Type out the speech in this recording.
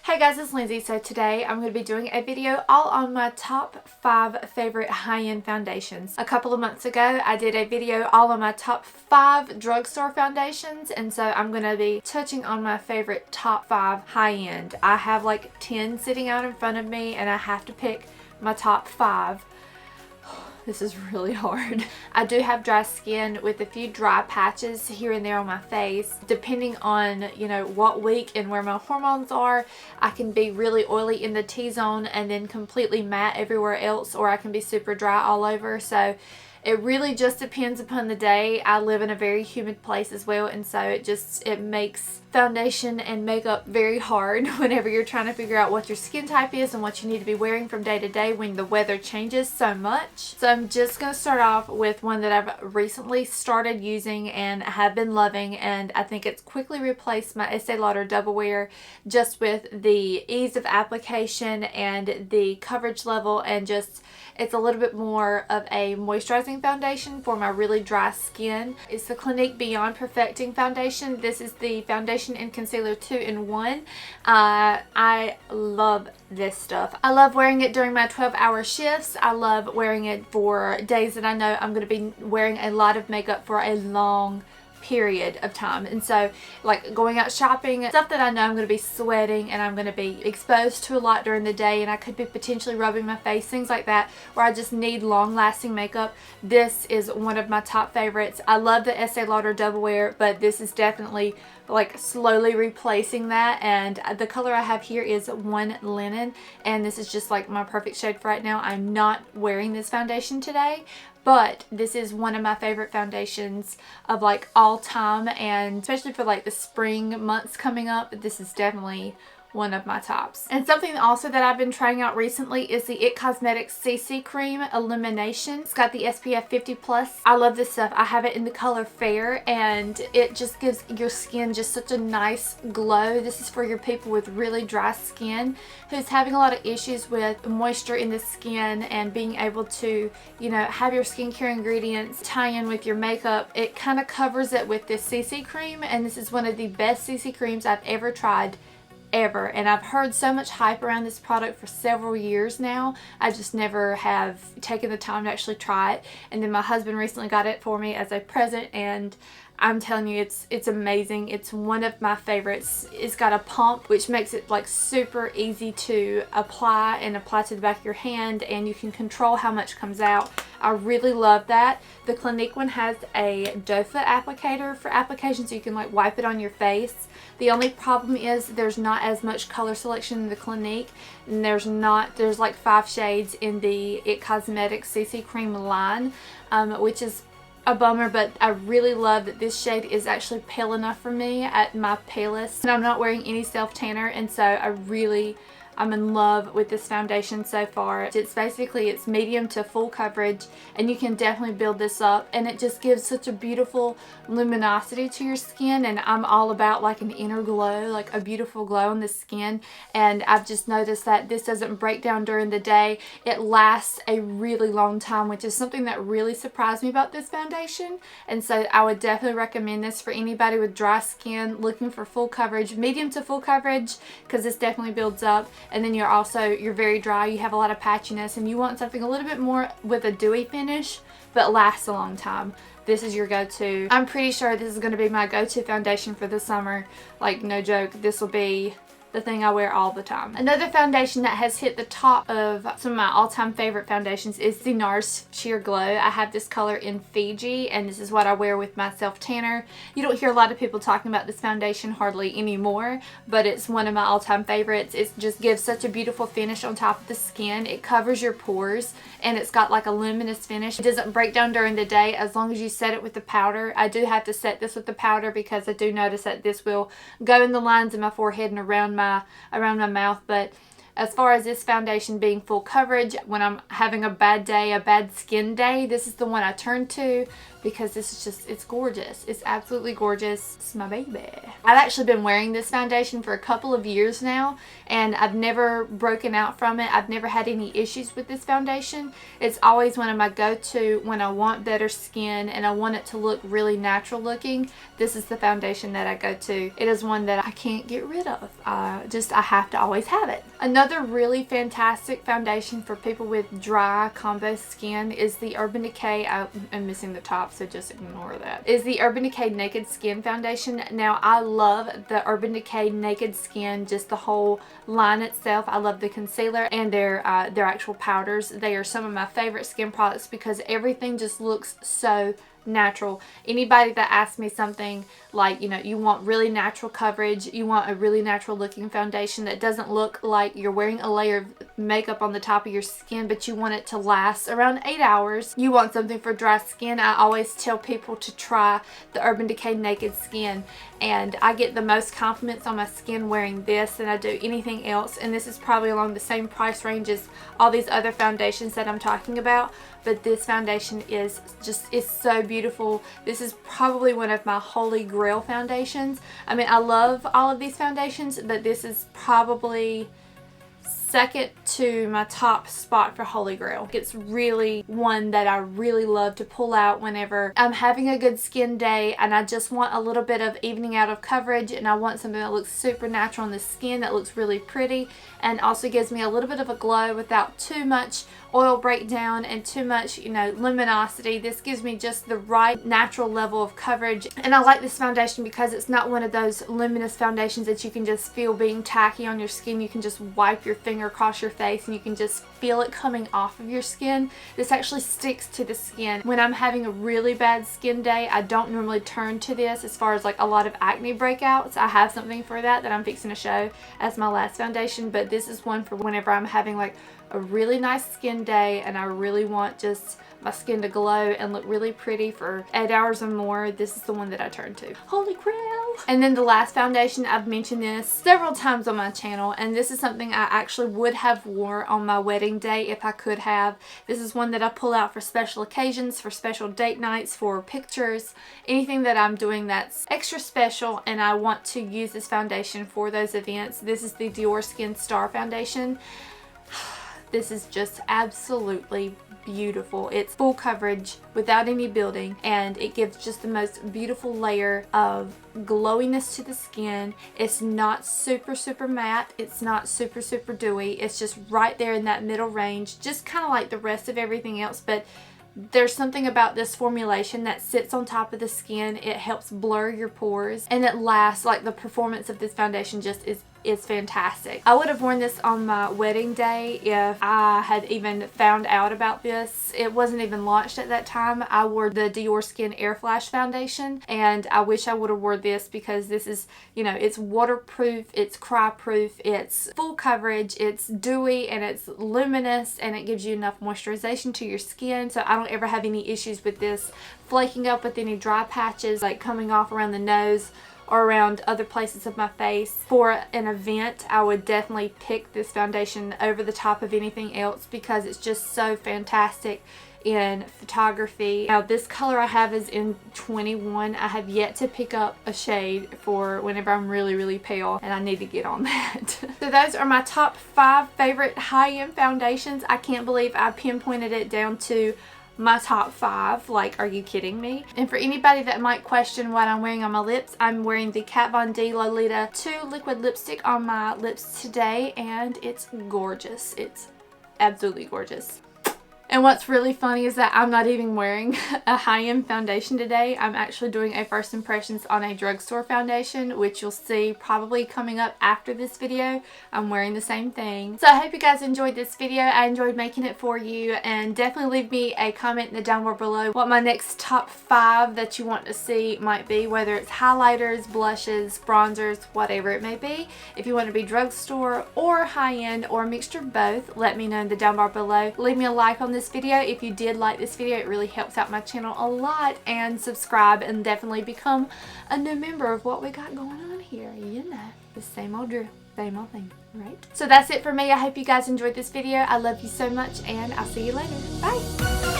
Hey guys, it's Lindsay. So today I'm going to be doing a video all on my top 5 favorite high-end foundations. A couple of months ago I did a video all on my top 5 drugstore foundations, and so I'm going to be touching on my favorite top 5 high-end. I have like 10 sitting out in front of me and I have to pick my top 5. This is really hard. I do have dry skin with a few dry patches here and there on my face. Depending on, what week and where my hormones are, I can be really oily in the T-zone and then completely matte everywhere else, or I can be super dry all over. So it really just depends upon the day. I live in a very humid place as well, and so it makes foundation and makeup very hard whenever you're trying to figure out what your skin type is and what you need to be wearing from day to day when the weather changes so much. So I'm just going to start off with one that I've recently started using and have been loving, and I think it's quickly replaced my Estee Lauder Double Wear just with the ease of application and the coverage level, and just it's a little bit more of a moisturizing foundation for my really dry skin. It's the Clinique Beyond Perfecting Foundation. This is the foundation and concealer 2-in-1. I love this stuff. I love wearing it during my 12-hour shifts. I love wearing it for days that I know I'm going to be wearing a lot of makeup for a long period of time, and so like going out shopping, stuff that I know I'm going to be sweating and I'm going to be exposed to a lot during the day, and I could be potentially rubbing my face, things like that, where I just need long-lasting makeup. This is one of my top favorites. I love the Estee Lauder Double Wear, but this is definitely like slowly replacing that, and the color I have here is 1 Linen, and this is just like my perfect shade for right now. I'm not wearing this foundation today, but this is one of my favorite foundations of like all time, and especially for like the spring months coming up, this is definitely one of my tops. And something also that I've been trying out recently is the IT Cosmetics CC Cream Illumination. It's got the SPF 50+. I love this stuff. I have it in the color Fair, and it just gives your skin just such a nice glow. This is for your people with really dry skin who's having a lot of issues with moisture in the skin and being able to, have your skincare ingredients tie in with your makeup. It kind of covers it with this CC cream, and this is one of the best CC creams I've ever tried. And I've heard so much hype around this product for several years now. I just never have taken the time to actually try it, and then my husband recently got it for me as a present, and I'm telling you, it's amazing. It's one of my favorites. It's got a pump which makes it like super easy to apply to the back of your hand, and you can control how much comes out. I really love that. The Clinique one has a doe foot applicator for application, so you can like wipe it on your face. The only problem is there's not as much color selection in the Clinique, and there's like 5 shades in the IT Cosmetics CC Cream line, which is a bummer, but I really love that this shade is actually pale enough for me at my palest, and I'm not wearing any self tanner, and so I'm in love with this foundation so far. It's medium to full coverage, and you can definitely build this up, and it just gives such a beautiful luminosity to your skin, and I'm all about like an inner glow, like a beautiful glow on the skin. And I've just noticed that this doesn't break down during the day. It lasts a really long time, which is something that really surprised me about this foundation, and so I would definitely recommend this for anybody with dry skin looking for full coverage, medium to full coverage, because this definitely builds up. And then you're very dry, you have a lot of patchiness, and you want something a little bit more with a dewy finish but lasts a long time. This is your go-to. I'm pretty sure this is going to be my go-to foundation for the summer. Like, no joke, this will be the thing I wear all the time. Another foundation that has hit the top of some of my all-time favorite foundations is the NARS Sheer Glow. I have this color in Fiji, and this is what I wear with my self tanner. You don't hear a lot of people talking about this foundation hardly anymore, but it's one of my all-time favorites. It just gives such a beautiful finish on top of the skin. It covers your pores, and it's got like a luminous finish. It doesn't break down during the day as long as you set it with the powder. I do have to set this with the powder because I do notice that this will go in the lines of my forehead and around my mouth, but as far as this foundation being full coverage, when I'm having a bad day, a bad skin day, this is the one I turn to because this is just, it's gorgeous. It's absolutely gorgeous. It's my baby. I've actually been wearing this foundation for a couple of years now, and I've never broken out from it. I've never had any issues with this foundation. It's always one of my go-to when I want better skin and I want it to look really natural looking. This is the foundation that I go to. It is one that I can't get rid of. I have to always have it. Another really fantastic foundation for people with dry combo skin is the Urban Decay. I'm missing the top, so just ignore that. Is the Urban Decay Naked Skin foundation. Now I love the Urban Decay Naked Skin, just the whole line itself. I love the concealer and their actual powders. They are some of my favorite skin products because everything just looks so natural. Anybody that asks me something like, you know, you want really natural coverage, you want a really natural looking foundation that doesn't look like you're wearing a layer of makeup on the top of your skin, but you want it to last around 8 hours, you want something for dry skin, I always tell people to try the Urban Decay Naked Skin. And I get the most compliments on my skin wearing this than I do anything else, and this is probably along the same price range as all these other foundations that I'm talking about, but this foundation is just, it's so beautiful. This is probably one of my holy grail foundations. I mean, I love all of these foundations, but this is probably second to my top spot for holy grail. It's really one that I really love to pull out whenever I'm having a good skin day and I just want a little bit of evening out of coverage, and I want something that looks super natural on the skin, that looks really pretty and also gives me a little bit of a glow without too much oil breakdown and too much, you know, luminosity. This gives me just the right natural level of coverage, and I like this foundation because it's not one of those luminous foundations that you can just feel being tacky on your skin. You can just wipe your finger across your face and you can just feel it coming off of your skin. This actually sticks to the skin. When I'm having a really bad skin day, I don't normally turn to this as far as like a lot of acne breakouts. I have something for that I'm fixing to show as my last foundation, but this is one for whenever I'm having like a really nice skin day and I really want just my skin to glow and look really pretty for 8 hours or more. This is the one that I turn to. Holy grail! And then the last foundation, I've mentioned this several times on my channel, and this is something I actually would have wore on my wedding day if I could have. This is one that I pull out for special occasions, for special date nights, for pictures, anything that I'm doing that's extra special and I want to use this foundation for those events. This is the Dior Skins Star Foundation. This is just absolutely beautiful. It's full coverage without any building, and it gives just the most beautiful layer of glowiness to the skin. It's not super matte, it's not super dewy, it's just right there in that middle range, just kind of like the rest of everything else, but there's something about this formulation that sits on top of the skin. It helps blur your pores and it lasts. Like, the performance of this foundation just is fantastic. I would have worn this on my wedding day if I had even found out about this. It wasn't even launched at that time. I wore the Dior Skin Air Flash foundation, and I wish I would have worn this because this is, you know, it's waterproof, it's cry proof, it's full coverage, it's dewy and it's luminous, and it gives you enough moisturization to your skin, so I don't ever have any issues with this flaking up with any dry patches like coming off around the nose or around other places of my face. For an event, I would definitely pick this foundation over the top of anything else because it's just so fantastic in photography. Now, this color I have is in 21. I have yet to pick up a shade for whenever I'm really pale, and I need to get on that. So those are my top 5 favorite high-end foundations. I can't believe I pinpointed it down to my top 5. Like, are you kidding me? And for anybody that might question what I'm wearing on my lips, I'm wearing the Kat Von D Lolita 2 liquid lipstick on my lips today, and it's gorgeous. It's absolutely gorgeous. And what's really funny is that I'm not even wearing a high-end foundation today. I'm actually doing a first impressions on a drugstore foundation, which you'll see probably coming up after this video. I'm wearing the same thing. So I hope you guys enjoyed this video. I enjoyed making it for you, and definitely leave me a comment in the down bar below what my next top 5 that you want to see might be, whether it's highlighters, blushes, bronzers, whatever it may be. If you want to be drugstore or high-end or a mixture of both, let me know in the down bar below. Leave me a like on this video if you did like this video. It really helps out my channel a lot, and subscribe and definitely become a new member of what we got going on here. You know, the same old drill. Same old thing, right? So that's it for me. I hope you guys enjoyed this video. I love you so much, and I'll see you later. Bye!